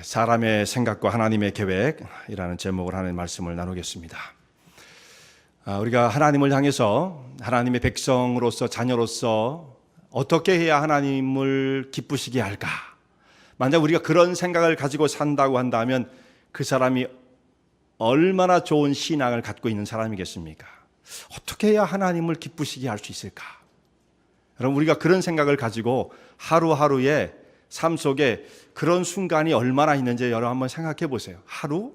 사람의 생각과 하나님의 계획이라는 제목을 하는 말씀을 나누겠습니다. 우리가 하나님을 향해서 하나님의 백성으로서 자녀로서 어떻게 해야 하나님을 기쁘시게 할까? 만약 우리가 그런 생각을 가지고 산다고 한다면 그 사람이 얼마나 좋은 신앙을 갖고 있는 사람이겠습니까? 어떻게 해야 하나님을 기쁘시게 할 수 있을까? 여러분, 우리가 그런 생각을 가지고 하루하루의 삶 속에 그런 순간이 얼마나 있는지 여러분 한번 생각해 보세요. 하루,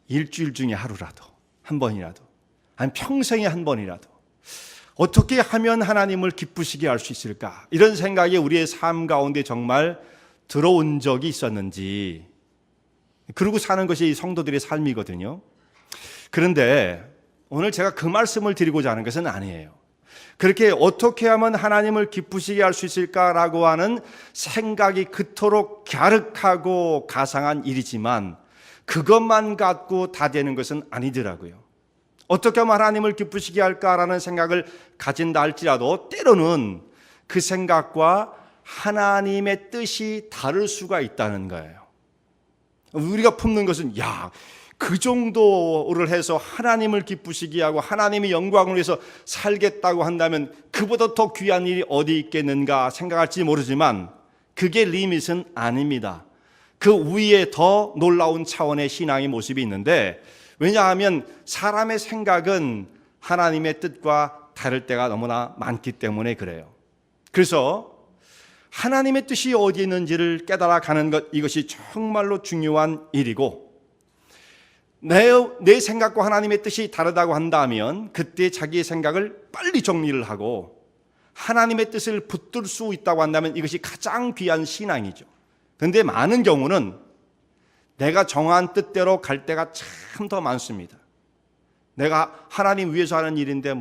일주일 중에 하루라도, 한 번이라도, 아니 평생에 한 번이라도 어떻게 하면 하나님을 기쁘시게 할 수 있을까? 이런 생각이 우리의 삶 가운데 정말 들어온 적이 있었는지, 그러고 사는 것이 성도들의 삶이거든요. 그런데 오늘 제가 그 말씀을 드리고자 하는 것은 아니에요. 그렇게 어떻게 하면 하나님을 기쁘시게 할 수 있을까라고 하는 생각이 그토록 갸륵하고 가상한 일이지만 그것만 갖고 다 되는 것은 아니더라고요. 어떻게 하면 하나님을 기쁘시게 할까라는 생각을 가진다 할지라도 때로는 그 생각과 하나님의 뜻이 다를 수가 있다는 거예요. 우리가 품는 것은 그 정도를 해서 하나님을 기쁘시게 하고 하나님의 영광을 위해서 살겠다고 한다면 그보다 더 귀한 일이 어디 있겠는가 생각할지 모르지만 그게 리밋은 아닙니다. 그 위에 더 놀라운 차원의 신앙의 모습이 있는데, 왜냐하면 사람의 생각은 하나님의 뜻과 다를 때가 너무나 많기 때문에 그래요. 그래서 하나님의 뜻이 어디 있는지를 깨달아가는 것, 이것이 정말로 중요한 일이고, 내 생각과 하나님의 뜻이 다르다고 한다면 그때 자기의 생각을 빨리 정리를 하고 하나님의 뜻을 붙들 수 있다고 한다면 이것이 가장 귀한 신앙이죠. 그런데 많은 경우는 내가 정한 뜻대로 갈 때가 참 더 많습니다. 내가 하나님 위해서 하는 일인데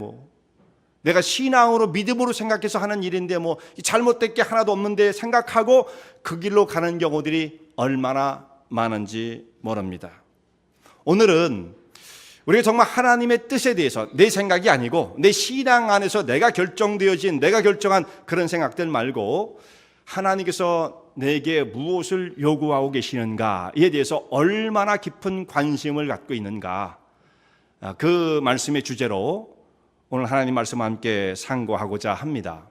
내가 신앙으로 믿음으로 생각해서 하는 일인데 잘못될 게 하나도 없는데 생각하고 그 길로 가는 경우들이 얼마나 많은지 모릅니다. 오늘은 우리가 정말 하나님의 뜻에 대해서 내 생각이 아니고 내 신앙 안에서 내가 결정한 그런 생각들 말고 하나님께서 내게 무엇을 요구하고 계시는가에 대해서 얼마나 깊은 관심을 갖고 있는가, 그 말씀의 주제로 오늘 하나님 말씀과 함께 상고하고자 합니다.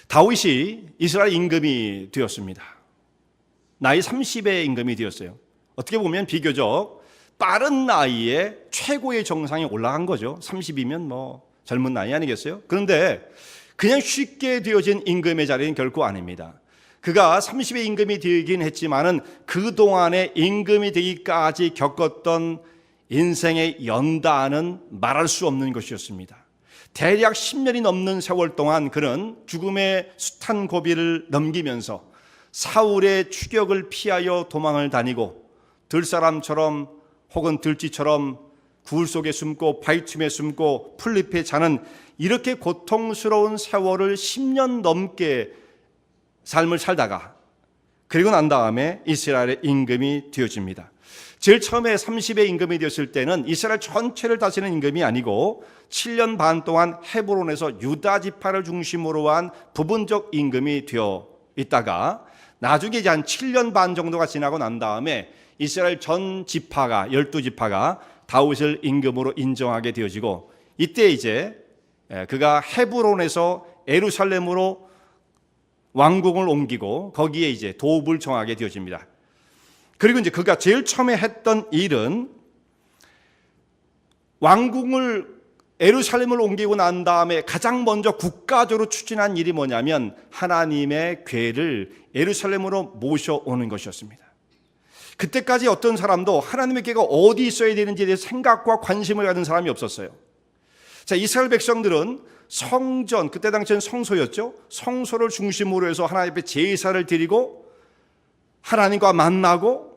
다윗이 이스라엘 임금이 되었습니다. 나이 30의 임금이 되었어요. 어떻게 보면 비교적 빠른 나이에 최고의 정상에 올라간 거죠. 30이면 젊은 나이 아니겠어요? 그런데 그냥 쉽게 되어진 임금의 자리는 결코 아닙니다. 그가 30의 임금이 되긴 했지만은 그동안에 임금이 되기까지 겪었던 인생의 연단은 말할 수 없는 것이었습니다. 대략 10년이 넘는 세월 동안 그는 죽음의 숱한 고비를 넘기면서 사울의 추격을 피하여 도망을 다니고 들사람처럼 혹은 들쥐처럼 굴 속에 숨고 바위틈에 숨고 풀잎에 자는 이렇게 고통스러운 세월을 10년 넘게 삶을 살다가 그리고 난 다음에 이스라엘의 임금이 되어집니다. 제일 처음에 30의 임금이 되었을 때는 이스라엘 전체를 다스리는 임금이 아니고 7년 반 동안 헤브론에서 유다 지파를 중심으로 한 부분적 임금이 되어 있다가 나중에 이제 한 7년 반 정도가 지나고 난 다음에 이스라엘 전 지파가 12지파가 다윗을 임금으로 인정하게 되어지고, 이때 이제 그가 헤브론에서 예루살렘으로 왕궁을 옮기고 거기에 이제 도읍을 정하게 되어집니다. 그리고 이제 그가 제일 처음에 했던 일은 왕궁을 예루살렘을 옮기고 난 다음에 가장 먼저 국가적으로 추진한 일이 뭐냐면 하나님의 궤를 예루살렘으로 모셔오는 것이었습니다. 그때까지 어떤 사람도 하나님의 궤가 어디 있어야 되는지에 대해 생각과 관심을 가진 사람이 없었어요. 자, 이스라엘 백성들은 성전, 그때 당시엔 성소였죠. 성소를 중심으로 해서 하나님 앞에 제사를 드리고 하나님과 만나고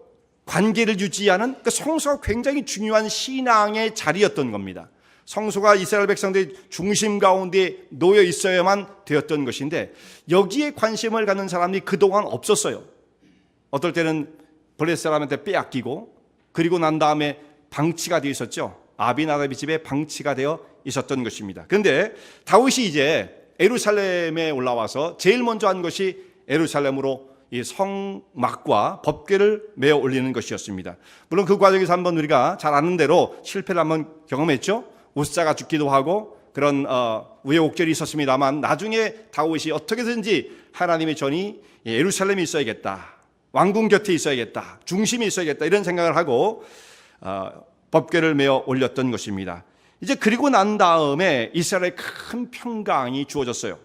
관계를 유지하는 그 성소가 굉장히 중요한 신앙의 자리였던 겁니다. 성소가 이스라엘 백성들의 중심 가운데 놓여 있어야만 되었던 것인데 여기에 관심을 갖는 사람이 그동안 없었어요. 어떨 때는 블레셋 사람한테 빼앗기고 그리고 난 다음에 방치가 되어 있었죠. 아비나답의 집에 방치가 되어 있었던 것입니다. 그런데 다윗이 이제 예루살렘에 올라와서 제일 먼저 한 것이 예루살렘으로 이 성막과 법궤를 메어 올리는 것이었습니다. 물론 그 과정에서 한번 우리가 잘 아는 대로 실패를 한번 경험했죠. 우사가 죽기도 하고 그런 우여곡절이 있었습니다만 나중에 다윗이 어떻게든지 하나님의 전이 예루살렘에 있어야겠다, 왕궁 곁에 있어야겠다, 중심에 있어야겠다 이런 생각을 하고 법궤를 메어 올렸던 것입니다. 이제 그리고 난 다음에 이스라엘에 큰 평강이 주어졌어요.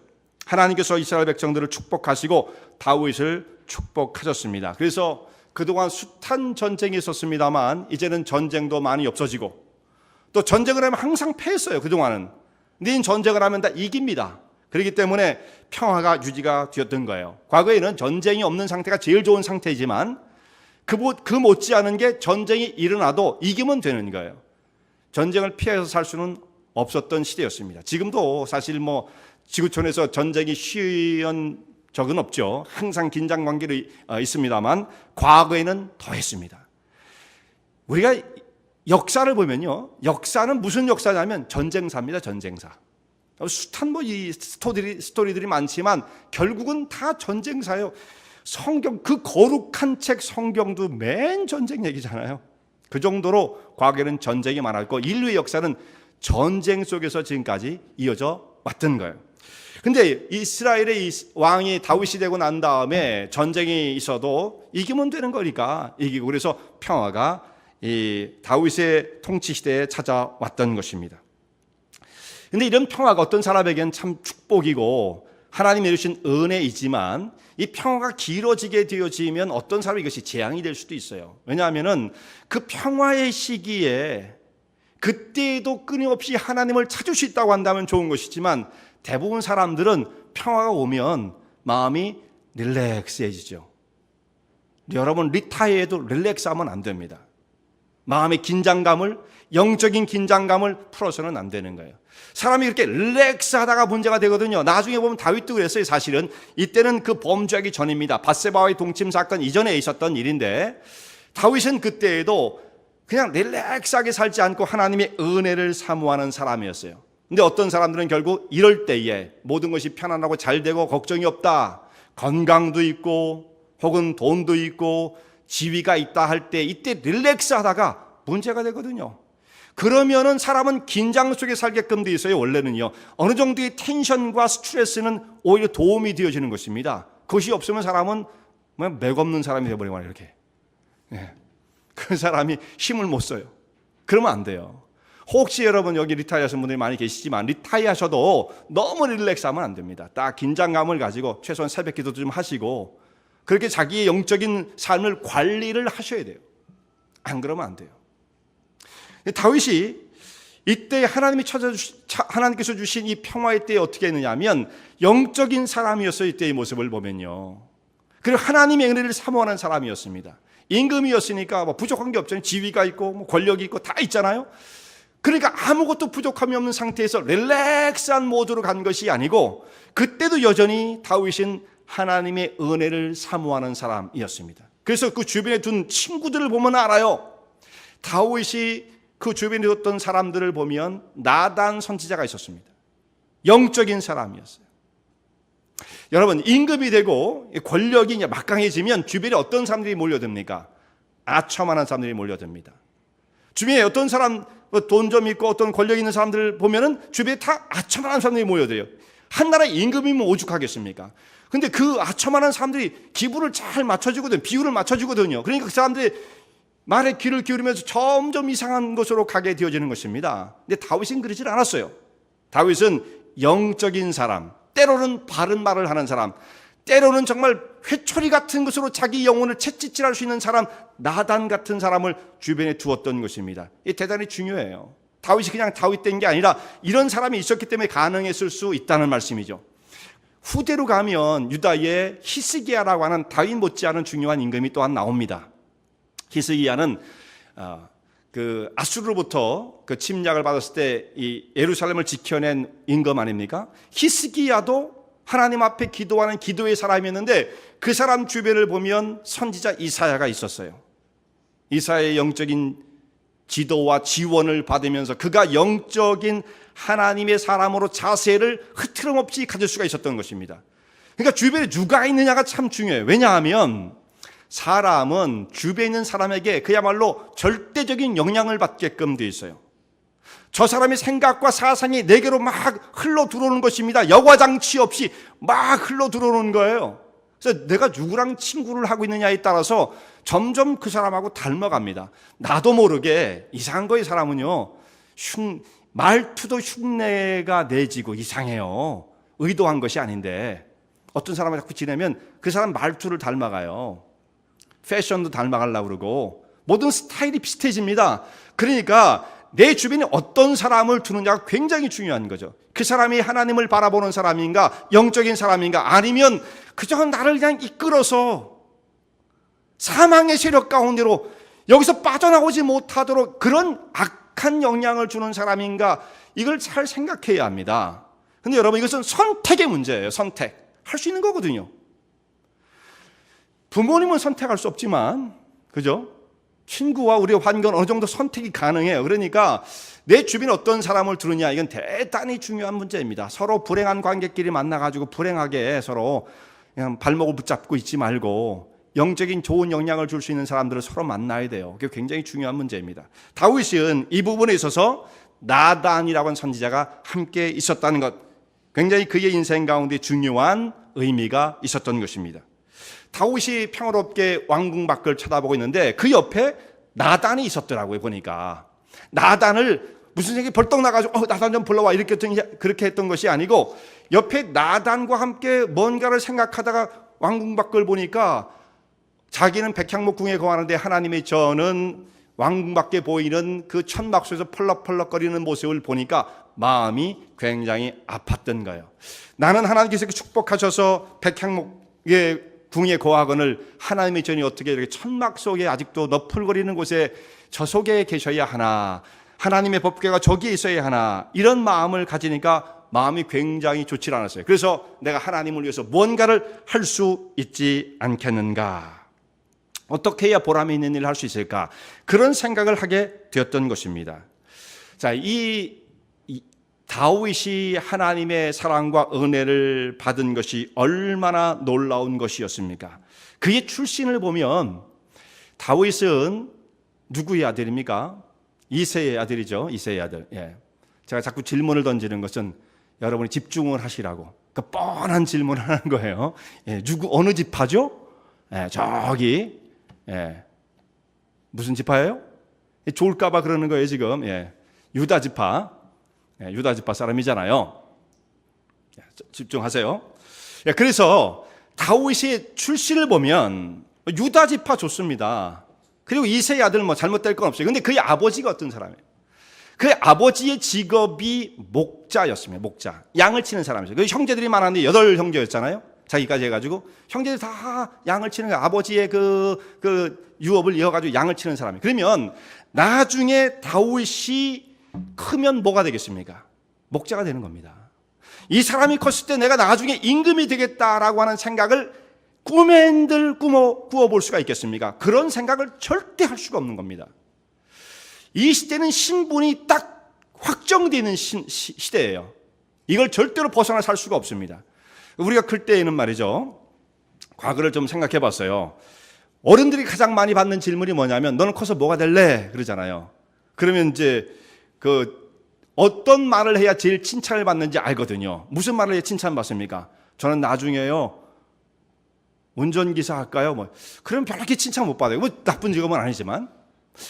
하나님께서 이스라엘 백성들을 축복하시고 다윗을 축복하셨습니다. 그래서 그동안 숱한 전쟁이 있었습니다만 이제는 전쟁도 많이 없어지고, 또 전쟁을 하면 항상 패했어요. 그동안은. 근데 전쟁을 하면 다 이깁니다. 그렇기 때문에 평화가 유지가 되었던 거예요. 과거에는 전쟁이 없는 상태가 제일 좋은 상태이지만 그 못지않은 게 전쟁이 일어나도 이기면 되는 거예요. 전쟁을 피해서 살 수는 없었던 시대였습니다. 지금도 사실 지구촌에서 전쟁이 쉬운 적은 없죠. 항상 긴장 관계로 있습니다만 과거에는 더했습니다. 우리가 역사를 보면요, 역사는 무슨 역사냐면 전쟁사입니다. 전쟁사. 숱한 이 스토리들이 많지만 결국은 다 전쟁사예요. 성경, 그 거룩한 책 성경도 맨 전쟁 얘기잖아요. 그 정도로 과거에는 전쟁이 많았고 인류의 역사는 전쟁 속에서 지금까지 이어져 왔던 거예요. 근데 이스라엘의 왕이 다윗이 되고 난 다음에 전쟁이 있어도 이기면 되는 거니까 이기고, 그래서 평화가 이 다윗의 통치 시대에 찾아왔던 것입니다. 근데 이런 평화가 어떤 사람에게는 참 축복이고 하나님이 주신 은혜이지만 이 평화가 길어지게 되어지면 어떤 사람이 이것이 재앙이 될 수도 있어요. 왜냐하면은 그 평화의 시기에 그때에도 끊임없이 하나님을 찾을 수 있다고 한다면 좋은 것이지만 대부분 사람들은 평화가 오면 마음이 릴렉스해지죠. 여러분 리타이어해도 릴렉스하면 안 됩니다. 마음의 긴장감을, 영적인 긴장감을 풀어서는 안 되는 거예요. 사람이 이렇게 릴렉스하다가 문제가 되거든요. 나중에 보면 다윗도 그랬어요. 사실은 이때는 그 범죄하기 전입니다. 밧세바와의 동침 사건 이전에 있었던 일인데 다윗은 그때에도 그냥 릴렉스하게 살지 않고 하나님의 은혜를 사모하는 사람이었어요. 근데 어떤 사람들은 결국 이럴 때에 모든 것이 편안하고 잘 되고 걱정이 없다, 건강도 있고 혹은 돈도 있고 지위가 있다 할 때 이때 릴렉스 하다가 문제가 되거든요. 그러면은 사람은 긴장 속에 살게끔 돼 있어요. 원래는요. 어느 정도의 텐션과 스트레스는 오히려 도움이 되어지는 것입니다. 그것이 없으면 사람은 맥없는 사람이 되어버리고 이렇게. 그 사람이 힘을 못 써요. 그러면 안 돼요. 혹시 여러분 여기 리타이어 하신 분들이 많이 계시지만 리타이어 하셔도 너무 릴렉스하면 안 됩니다. 딱 긴장감을 가지고 최소한 새벽 기도도 좀 하시고 그렇게 자기의 영적인 삶을 관리를 하셔야 돼요. 안 그러면 안 돼요. 다윗이 이때 하나님께서 주신 이 평화의 때에 어떻게 했느냐 하면 영적인 사람이었어요. 이때의 모습을 보면요. 그리고 하나님의 은혜를 사모하는 사람이었습니다. 임금이었으니까 부족한 게 없잖아요. 지위가 있고 권력이 있고 다 있잖아요. 그러니까 아무것도 부족함이 없는 상태에서 릴렉스한 모드로 간 것이 아니고 그때도 여전히 다윗은 하나님의 은혜를 사모하는 사람이었습니다. 그래서 그 주변에 둔 친구들을 보면 알아요. 다윗이 그 주변에 뒀던 사람들을 보면 나단 선지자가 있었습니다. 영적인 사람이었어요. 여러분 임금이 되고 권력이 이제 막강해지면 주변에 어떤 사람들이 몰려듭니까? 아첨하는 사람들이 몰려듭니다. 주변에 어떤 사람 돈 좀 있고 어떤 권력 있는 사람들을 보면은 주변에 다 아첨하는 사람들이 모여들어요. 한 나라의 임금이면 오죽하겠습니까? 근데 그 아첨하는 사람들이 기분을 잘 맞춰주거든요. 비율을 맞춰주거든요. 그러니까 그 사람들이 말에 귀를 기울이면서 점점 이상한 것으로 가게 되어지는 것입니다. 근데 다윗은 그러질 않았어요. 다윗은 영적인 사람, 때로는 바른 말을 하는 사람, 때로는 정말 회초리 같은 것으로 자기 영혼을 채찍질할 수 있는 사람, 나단 같은 사람을 주변에 두었던 것입니다. 이게 대단히 중요해요. 다윗이 그냥 다윗된 게 아니라 이런 사람이 있었기 때문에 가능했을 수 있다는 말씀이죠. 후대로 가면 유다의 히스기야라고 하는 다윗 못지않은 중요한 임금이 또한 나옵니다. 히스기야는 그 아수르로부터 그 침략을 받았을 때 이 예루살렘을 지켜낸 임금 아닙니까? 히스기야도 하나님 앞에 기도하는 기도의 사람이었는데 그 사람 주변을 보면 선지자 이사야가 있었어요. 이사야의 영적인 지도와 지원을 받으면서 그가 영적인 하나님의 사람으로 자세를 흐트럼 없이 가질 수가 있었던 것입니다. 그러니까 주변에 누가 있느냐가 참 중요해요. 왜냐하면 사람은 주변에 있는 사람에게 그야말로 절대적인 영향을 받게끔 돼 있어요. 저 사람의 생각과 사상이 내게로 막 흘러 들어오는 것입니다. 여과장치 없이 막 흘러 들어오는 거예요. 그래서 내가 누구랑 친구를 하고 있느냐에 따라서 점점 그 사람하고 닮아갑니다. 나도 모르게 이상한 거예요. 사람은요, 말투도 흉내가 내지고 이상해요. 의도한 것이 아닌데 어떤 사람을 자꾸 지내면 그 사람 말투를 닮아가요. 패션도 닮아가려고 그러고 모든 스타일이 비슷해집니다. 그러니까 내 주변에 어떤 사람을 두느냐가 굉장히 중요한 거죠. 그 사람이 하나님을 바라보는 사람인가, 영적인 사람인가, 아니면 그저 나를 그냥 이끌어서 사망의 세력 가운데로 여기서 빠져나오지 못하도록 그런 악한 영향을 주는 사람인가, 이걸 잘 생각해야 합니다. 근데 여러분, 이것은 선택의 문제예요. 선택. 할 수 있는 거거든요. 부모님은 선택할 수 없지만, 그죠? 친구와 우리의 환경은 어느 정도 선택이 가능해요. 그러니까 내 주변에 어떤 사람을 두느냐, 이건 대단히 중요한 문제입니다. 서로 불행한 관계끼리 만나가지고 불행하게 서로 그냥 발목을 붙잡고 있지 말고 영적인 좋은 영향을 줄 수 있는 사람들을 서로 만나야 돼요. 그게 굉장히 중요한 문제입니다. 다윗은 이 부분에 있어서 나단이라고 하는 선지자가 함께 있었다는 것, 굉장히 그의 인생 가운데 중요한 의미가 있었던 것입니다. 다윗이 평화롭게 왕궁 밖을 쳐다보고 있는데 그 옆에 나단이 있었더라고요. 보니까 나단을 무슨 생각이 벌떡 나가지고 나단 좀 불러와 이렇게 그렇게 했던 것이 아니고, 옆에 나단과 함께 뭔가를 생각하다가 왕궁 밖을 보니까 자기는 백향목궁에 거하는데 하나님의 저는 왕궁 밖에 보이는 그 천막 속에서 펄럭펄럭거리는 모습을 보니까 마음이 굉장히 아팠던 거예요. 나는 하나님께서 축복하셔서 백향목의 궁에 거하거늘 하나님의 전이 어떻게 이렇게 천막 속에 아직도 너풀거리는 곳에 저 속에 계셔야 하나, 하나님의 법궤가 저기에 있어야 하나, 이런 마음을 가지니까 마음이 굉장히 좋지 않았어요. 그래서 내가 하나님을 위해서 뭔가를 할 수 있지 않겠는가, 어떻게 해야 보람이 있는 일을 할 수 있을까, 그런 생각을 하게 되었던 것입니다. 자, 이 다윗이 하나님의 사랑과 은혜를 받은 것이 얼마나 놀라운 것이었습니까? 그의 출신을 보면 다윗은 누구의 아들입니까? 이새의 아들이죠. 이새의 아들. 예. 제가 자꾸 질문을 던지는 것은 여러분이 집중을 하시라고. 그 뻔한 질문을 하는 거예요. 예. 어느 지파죠? 예. 저기. 예. 무슨 지파예요? 좋을까봐 그러는 거예요 지금. 예. 유다 지파. 유다 지파 사람이잖아요. 집중하세요. 그래서 다윗의 출신을 보면 유다 지파 좋습니다. 그리고 이새의 아들 잘못될 건 없어요. 근데 그의 아버지가 어떤 사람이에요? 그의 아버지의 직업이 목자였습니다. 목자. 양을 치는 사람이죠. 그 형제들이 많았는데 8형제였잖아요. 자기까지 해가지고 형제들 다 양을 치는 거예요. 아버지의 그 유업을 이어가지고 양을 치는 사람이에요. 그러면 나중에 다윗이 크면 뭐가 되겠습니까? 목자가 되는 겁니다. 이 사람이 컸을 때 내가 나중에 임금이 되겠다라고 하는 생각을 꿈엔들 꾸어볼 수가 있겠습니까? 그런 생각을 절대 할 수가 없는 겁니다. 이 시대는 신분이 딱 확정되는 시대예요. 이걸 절대로 벗어나 살 수가 없습니다. 우리가 클 때에는 말이죠, 과거를 좀 생각해 봤어요. 어른들이 가장 많이 받는 질문이 뭐냐면 너는 커서 뭐가 될래? 그러잖아요. 그러면 이제 어떤 말을 해야 제일 칭찬을 받는지 알거든요. 무슨 말을 해야 칭찬받습니까? 저는 나중에요 운전기사 할까요? 그러면 별로 이렇게 칭찬 못 받아요. 나쁜 직업은 아니지만.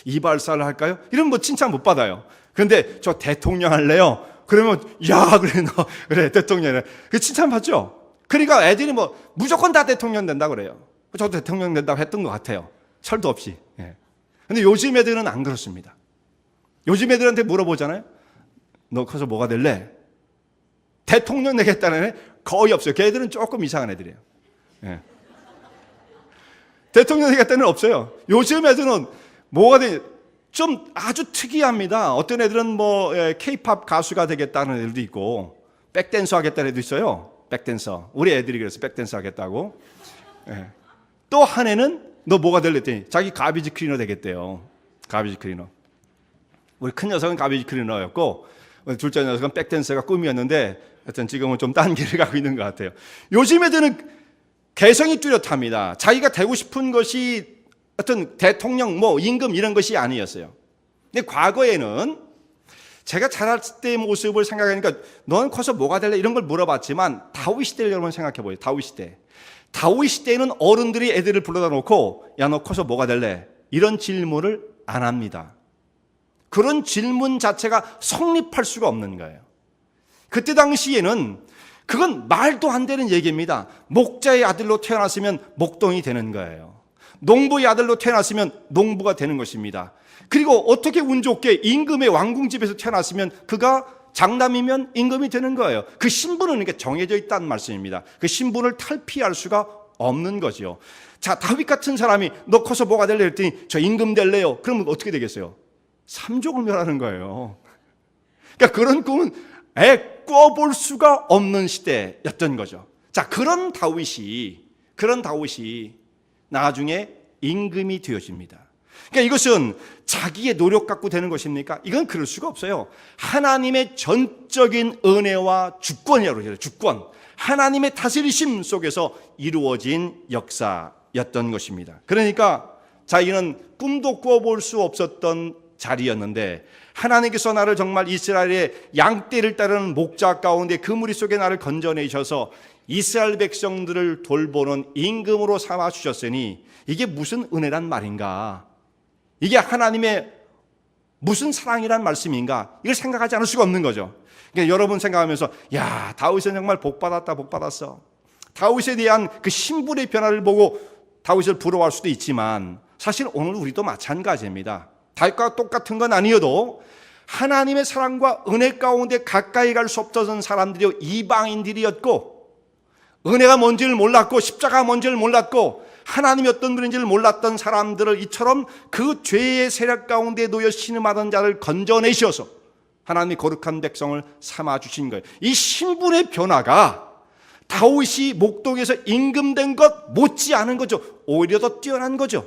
이발사를 할까요? 이러면 칭찬 못 받아요. 그런데 저 대통령 할래요? 그러면 야 그래 너 그래 대통령이래. 그 칭찬 받죠. 그러니까 애들이 무조건 다 대통령 된다 그래요. 저도 대통령 된다고 했던 것 같아요. 설도 없이. 근데 요즘 애들은 안 그렇습니다. 요즘 애들한테 물어보잖아요. 너 커서 뭐가 될래? 대통령 되겠다는 애 거의 없어요. 걔들은 조금 이상한 애들이에요. 대통령 되겠다는 애는 없어요. 요즘 애들은 뭐가 좀 아주 특이합니다. 어떤 애들은 K-팝 가수가 되겠다는 애들도 있고, 백댄서 하겠다는 애도 있어요. 백댄서. 우리 애들이 그래서 백댄서 하겠다고. 또 한 애는 너 뭐가 될래 했더니 자기 가비지 클리너 되겠대요. 가비지 클리너. 우리 큰 녀석은 가비지 클리너였고 둘째 녀석은 백댄서가 꿈이었는데 하여튼 지금은 좀 딴 길을 가고 있는 것 같아요. 요즘 애들은 개성이 뚜렷합니다. 자기가 되고 싶은 것이 어떤 대통령, 임금 이런 것이 아니었어요. 근데 과거에는 제가 자랐을 때의 모습을 생각하니까 넌 커서 뭐가 될래? 이런 걸 물어봤지만 다윗 시대를 여러분 생각해 보세요. 다윗 시대. 다윗 시대에는 어른들이 애들을 불러다 놓고 야, 너 커서 뭐가 될래? 이런 질문을 안 합니다. 그런 질문 자체가 성립할 수가 없는 거예요. 그때 당시에는 그건 말도 안 되는 얘기입니다. 목자의 아들로 태어났으면 목동이 되는 거예요. 농부의 아들로 태어났으면 농부가 되는 것입니다. 그리고 어떻게 운 좋게 임금의 왕궁집에서 태어났으면 그가 장남이면 임금이 되는 거예요. 그 신분은 이렇게 정해져 있다는 말씀입니다. 그 신분을 탈피할 수가 없는 거죠. 자, 다윗 같은 사람이 너 커서 뭐가 될래? 했더니 저 임금 될래요. 그러면 어떻게 되겠어요? 삼족을 멸하는 거예요. 그러니까 그런 꿈은 꿔볼 수가 없는 시대였던 거죠. 자, 그런 다윗이 나중에 임금이 되어집니다. 그러니까 이것은 자기의 노력 갖고 되는 것입니까? 이건 그럴 수가 없어요. 하나님의 전적인 은혜와 주권이라고 그러죠. 주권. 하나님의 다스리심 속에서 이루어진 역사였던 것입니다. 그러니까 자기는 꿈도 꿔볼 수 없었던 자리였는데 하나님께서 나를 정말 이스라엘의 양떼를 따르는 목자 가운데 그 무리 속에 나를 건져내셔서 이스라엘 백성들을 돌보는 임금으로 삼아 주셨으니 이게 무슨 은혜란 말인가? 이게 하나님의 무슨 사랑이란 말씀인가? 이걸 생각하지 않을 수가 없는 거죠. 그러니까 여러분 생각하면서 야, 다윗은 정말 복 받았어. 다윗에 대한 그 신분의 변화를 보고 다윗을 부러워할 수도 있지만 사실 오늘 우리도 마찬가지입니다. 다윗과 똑같은 건 아니어도 하나님의 사랑과 은혜 가운데 가까이 갈 수 없었던 사람들이 이방인들이었고 은혜가 뭔지를 몰랐고 십자가가 뭔지를 몰랐고 하나님이 어떤 분인지를 몰랐던 사람들을 이처럼 그 죄의 세력 가운데 놓여 신음하던 자를 건져내셔서 하나님이 거룩한 백성을 삼아주신 거예요. 이 신분의 변화가 다윗이 목동에서 임금된 것 못지않은 거죠. 오히려 더 뛰어난 거죠.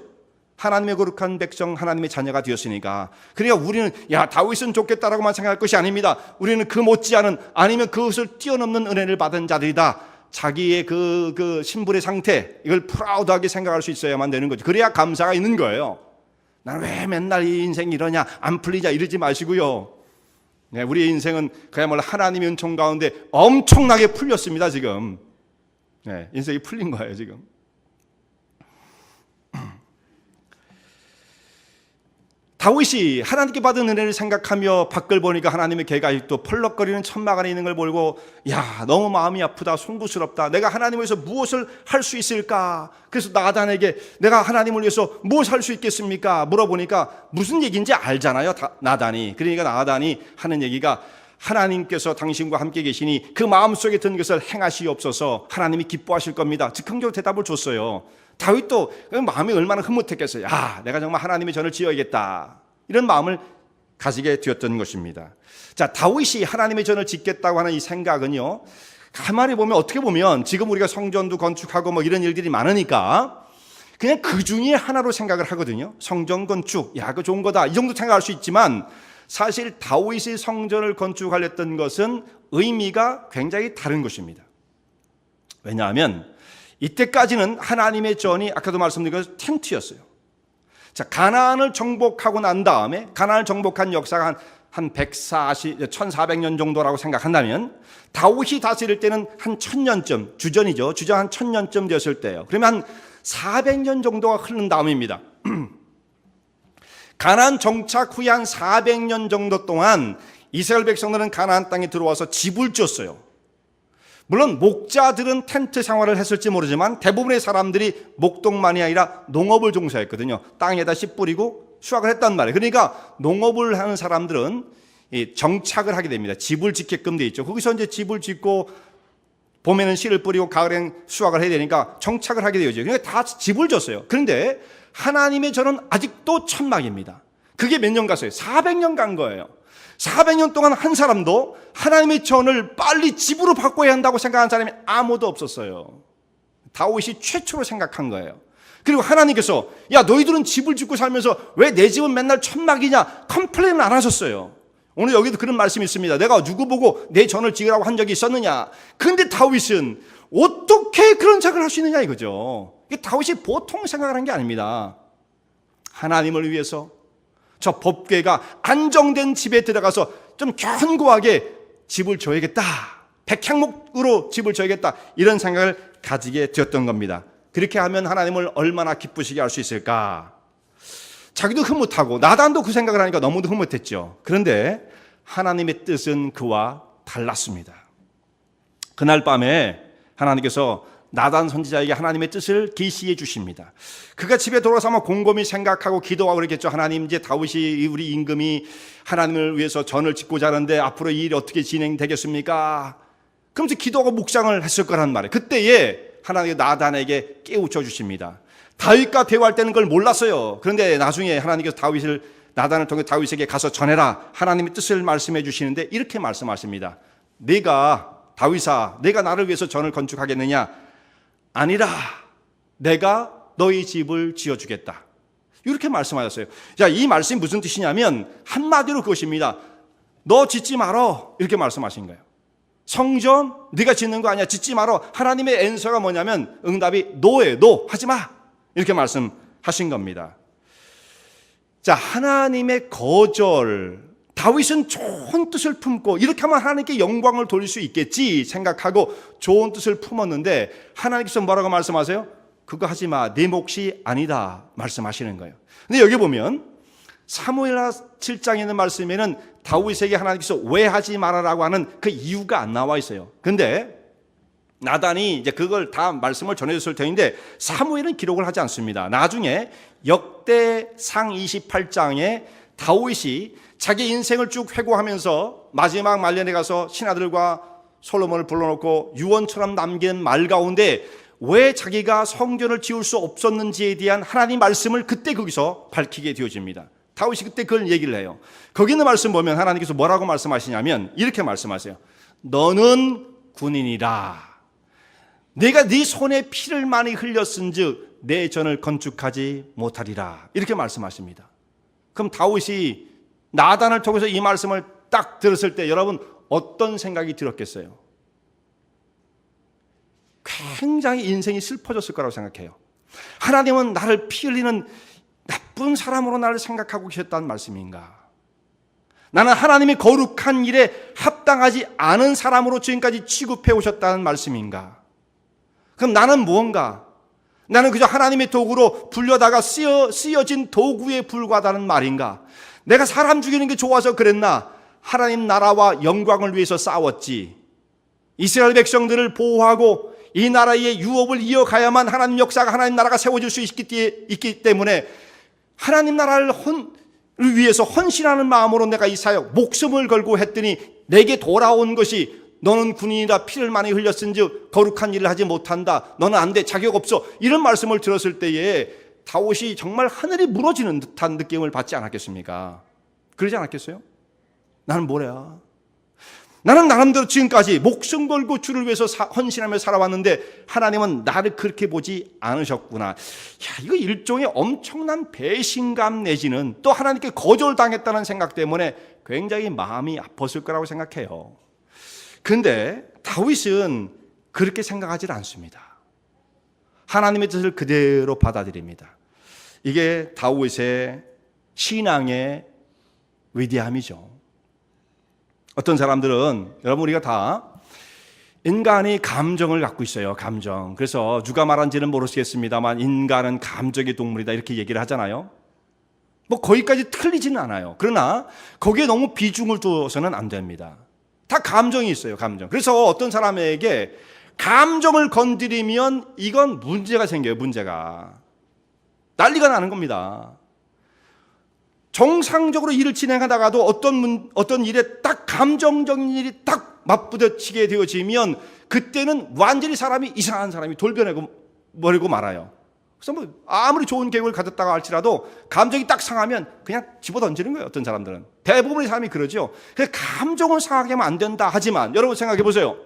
하나님의 거룩한 백성, 하나님의 자녀가 되었으니까. 그러니까 우리는 야, 다윗은 좋겠다라고만 생각할 것이 아닙니다. 우리는 그 못지않은 아니면 그것을 뛰어넘는 은혜를 받은 자들이다. 자기의 그 신분의 상태, 이걸 프라우드하게 생각할 수 있어야만 되는 거죠. 그래야 감사가 있는 거예요. 나는 왜 맨날 이 인생이 이러냐, 안 풀리냐 이러지 마시고요. 네, 우리의 인생은 그야말로 하나님의 은총 가운데 엄청나게 풀렸습니다. 지금 네, 인생이 풀린 거예요. 지금 다윗이 하나님께 받은 은혜를 생각하며 밖을 보니까 하나님의 개가 아직도 펄럭거리는 천막 안에 있는 걸 보고 야, 너무 마음이 아프다, 송구스럽다. 내가 하나님을 위해서 무엇을 할 수 있을까? 그래서 나단에게 내가 하나님을 위해서 무엇을 할 수 있겠습니까? 물어보니까 무슨 얘기인지 알잖아요. 나단이. 그러니까 나단이 하는 얘기가 하나님께서 당신과 함께 계시니 그 마음속에 든 것을 행하시옵소서. 하나님이 기뻐하실 겁니다. 즉흥적으로 대답을 줬어요. 다윗도 마음이 얼마나 흐뭇했겠어요. 야, 내가 정말 하나님의 전을 지어야겠다. 이런 마음을 가지게 되었던 것입니다. 자, 다윗이 하나님의 전을 짓겠다고 하는 이 생각은요, 가만히 보면 어떻게 보면 지금 우리가 성전도 건축하고 뭐 이런 일들이 많으니까 그냥 그 중에 하나로 생각을 하거든요. 성전 건축, 야, 그거 좋은 거다. 이 정도 생각할 수 있지만 사실 다윗이 성전을 건축하려던 것은 의미가 굉장히 다른 것입니다. 왜냐하면 이때까지는 하나님의 전이 아까도 말씀드린 것처럼 텐트였어요. 자, 가나안을 정복하고 난 다음에 가나안을 정복한 역사가 한 1400년 정도라고 생각한다면 다윗이 다스릴 때는 한 1000년쯤, 주전 한 1000년쯤 되었을 때예요. 그러면 한 400년 정도가 흐른 다음입니다. 가나안 정착 후에 한 400년 정도 동안 이스라엘 백성들은 가나안 땅에 들어와서 집을 지었어요. 물론 목자들은 텐트 생활을 했을지 모르지만 대부분의 사람들이 목동만이 아니라 농업을 종사했거든요. 땅에다 씨 뿌리고 수확을 했단 말이에요. 그러니까 농업을 하는 사람들은 정착을 하게 됩니다. 집을 짓게끔 돼 있죠. 거기서 이제 집을 짓고 봄에는 씨를 뿌리고 가을엔 수확을 해야 되니까 정착을 하게 되죠. 그러니까 다 집을 졌어요. 그런데 하나님의 전은 아직도 천막입니다. 그게 몇 년 갔어요? 400년 간 거예요. 400년 동안 한 사람도 하나님의 전을 빨리 집으로 바꿔야 한다고 생각하는 사람이 아무도 없었어요. 다윗이 최초로 생각한 거예요. 그리고 하나님께서 야, 너희들은 집을 짓고 살면서 왜 내 집은 맨날 천막이냐 컴플레인을 안 하셨어요. 오늘 여기도 그런 말씀이 있습니다. 내가 누구 보고 내 전을 지으라고 한 적이 있었느냐. 그런데 다윗은 어떻게 그런 생각을 할 수 있느냐 이거죠. 다윗이 보통 생각을 한 게 아닙니다. 하나님을 위해서 저 법궤가 안정된 집에 들어가서 좀 견고하게 집을 줘야겠다. 백향목으로 집을 줘야겠다. 이런 생각을 가지게 되었던 겁니다. 그렇게 하면 하나님을 얼마나 기쁘시게 할 수 있을까? 자기도 흐뭇하고 나단도 그 생각을 하니까 너무도 흐뭇했죠. 그런데 하나님의 뜻은 그와 달랐습니다. 그날 밤에 하나님께서 나단 선지자에게 하나님의 뜻을 계시해 주십니다. 그가 집에 돌아서 아마 곰곰이 생각하고 기도하고 그랬겠죠. 하나님, 이제 다윗이 우리 임금이 하나님을 위해서 전을 짓고자 하는데 앞으로 이 일이 어떻게 진행되겠습니까? 그러면서 기도하고 묵상을 했을 거란 말이에요. 그때에 하나님이 나단에게 깨우쳐 주십니다. 다윗과 대화할 때는 그걸 몰랐어요. 그런데 나중에 하나님께서 나단을 통해 다윗에게 가서 전해라. 하나님의 뜻을 말씀해 주시는데 이렇게 말씀하십니다. 다윗아, 내가 나를 위해서 전을 건축하겠느냐? 아니라 내가 너희 집을 지어주겠다. 이렇게 말씀하셨어요. 자, 이 말씀이 무슨 뜻이냐면 한마디로 그것입니다. 너 짓지 말어. 이렇게 말씀하신 거예요. 성전 네가 짓는 거 아니야. 짓지 말어. 하나님의 엔서가 뭐냐면 응답이 노예요. 노. 하지 마. 이렇게 말씀하신 겁니다. 자, 하나님의 거절. 다윗은 좋은 뜻을 품고 이렇게 하면 하나님께 영광을 돌릴 수 있겠지 생각하고 좋은 뜻을 품었는데 하나님께서 뭐라고 말씀하세요? 그거 하지 마. 네 몫이 아니다 말씀하시는 거예요. 근데 여기 보면 사무엘하 7장에 있는 말씀에는 다윗에게 하나님께서 왜 하지 말아라고 하는 그 이유가 안 나와 있어요. 근데 나단이 이제 그걸 다 말씀을 전해줬을 텐데 사무엘은 기록을 하지 않습니다. 나중에 역대상 28장에 다윗이 자기 인생을 쭉 회고하면서 마지막 말년에 가서 신하들과 솔로몬을 불러놓고 유언처럼 남긴 말 가운데 왜 자기가 성전을 지을 수 없었는지에 대한 하나님 말씀을 그때 거기서 밝히게 되어집니다. 다윗이 그때 그걸 얘기를 해요. 거기 있는 말씀 보면 하나님께서 뭐라고 말씀하시냐면 이렇게 말씀하세요. 너는 군인이라. 내가 네 손에 피를 많이 흘렸은즉 내 전을 건축하지 못하리라. 이렇게 말씀하십니다. 그럼 다윗이 나단을 통해서 이 말씀을 딱 들었을 때 여러분 어떤 생각이 들었겠어요? 굉장히 인생이 슬퍼졌을 거라고 생각해요. 하나님은 나를 피 흘리는 나쁜 사람으로 나를 생각하고 계셨다는 말씀인가? 나는 하나님의 거룩한 일에 합당하지 않은 사람으로 지금까지 취급해 오셨다는 말씀인가? 그럼 나는 무언가? 나는 그저 하나님의 도구로 불려다가 쓰여진 도구에 불과하다는 말인가? 내가 사람 죽이는 게 좋아서 그랬나? 하나님 나라와 영광을 위해서 싸웠지. 이스라엘 백성들을 보호하고 이 나라의 유업을 이어가야만 하나님 역사가 하나님 나라가 세워질 수 있기 때문에 하나님 나라를 위해서 헌신하는 마음으로 내가 이 사역 목숨을 걸고 했더니 내게 돌아온 것이 너는 군인이라 피를 많이 흘렸은즉 거룩한 일을 하지 못한다. 너는 안 돼. 자격 없어. 이런 말씀을 들었을 때에 다윗이 정말 하늘이 무너지는 듯한 느낌을 받지 않았겠습니까? 그러지 않았겠어요? 나는 뭐야? 나는 나름대로 지금까지 목숨 걸고 주를 위해서 헌신하며 살아왔는데 하나님은 나를 그렇게 보지 않으셨구나. 야, 이거 일종의 엄청난 배신감 내지는 또 하나님께 거절당했다는 생각 때문에 굉장히 마음이 아팠을 거라고 생각해요. 그런데 다윗은 그렇게 생각하지 않습니다. 하나님의 뜻을 그대로 받아들입니다. 이게 다윗의 신앙의 위대함이죠. 어떤 사람들은 여러분 우리가 다 인간이 감정을 갖고 있어요. 감정. 그래서 누가 말한지는 모르겠습니다만 인간은 감정의 동물이다 이렇게 얘기를 하잖아요. 뭐 거기까지 틀리지는 않아요. 그러나 거기에 너무 비중을 둬서는 안 됩니다. 다 감정이 있어요. 감정. 그래서 어떤 사람에게 감정을 건드리면 이건 문제가 생겨요. 문제가. 난리가 나는 겁니다. 정상적으로 일을 진행하다가도 어떤 일에 딱 감정적인 일이 딱 맞부딪히게 되어지면 그때는 완전히 사람이 이상한 사람이 돌변해버리고 말아요. 그래서 뭐 아무리 좋은 계획을 가졌다가 할지라도 감정이 딱 상하면 그냥 집어던지는 거예요. 어떤 사람들은. 대부분의 사람이 그러죠. 그래서 감정을 상하게 하면 안 된다 하지만 여러분 생각해 보세요.